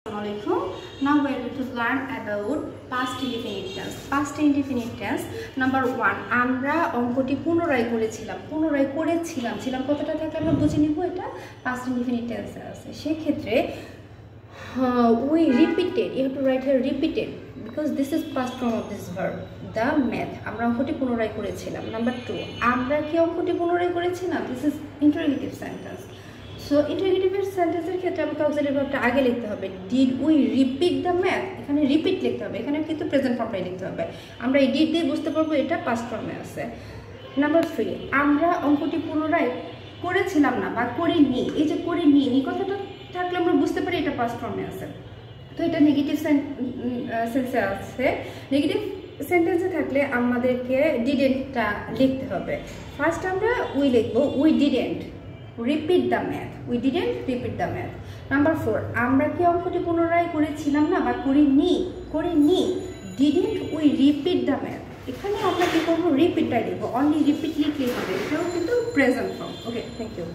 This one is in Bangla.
Assalamualaikum. Now we are going to learn about past indefinite tense. Past indefinite tense number 1 আমরা অঙ্কটি পুনরায় করেছিলাম কতটা থাকে আমরা বুঝে নিব এটা past indefinite tense আছে সেই ক্ষেত্রে we repeated, you have to write here repeated because this is past form of this verb. The math আমরা অঙ্কটি পুনরায় করেছিলাম. Number 2 আমরা কি অঙ্কটি পুনরায় করেছিলাম? This is interrogative sentence. So interrogative sentence এর ক্ষেত্রে আমাকে auxiliary verbটা আগে লিখতে হবে. Did we repeat the math? এখানে repeat লিখতে হবে. এখানে কিন্তু present formটাই লিখতে হবে. আমরা এই did দিয়ে বুঝতে পারবো এটা past form-এ আছে. Number 3 আমরা অঙ্কটি পুনরায় করেছিলাম না বা করিনি. এই যে করিনি এই কথাটা থাকলে আমরা বুঝতে পারি এটা past form-এ আছে. তো এটা নেগেটিভ সেন্সে আছে. নেগেটিভ সেন্টেন্সে থাকলে আমাদেরকে didn't-টা লিখতে হবে. ফার্স্ট আমরা we লিখবো we didn't repeat the math. We didn't repeat the math. Number 4 আমরা কি অঙ্কটি পুনরায় করেছিলাম না বা করিনি didn't we repeat the math. এখানে আমরা কি করব রিপিটটাই লিখব. অনলি রিপিট লিখলেই হবে. এটাও কিন্তু present form. Okay, thank you.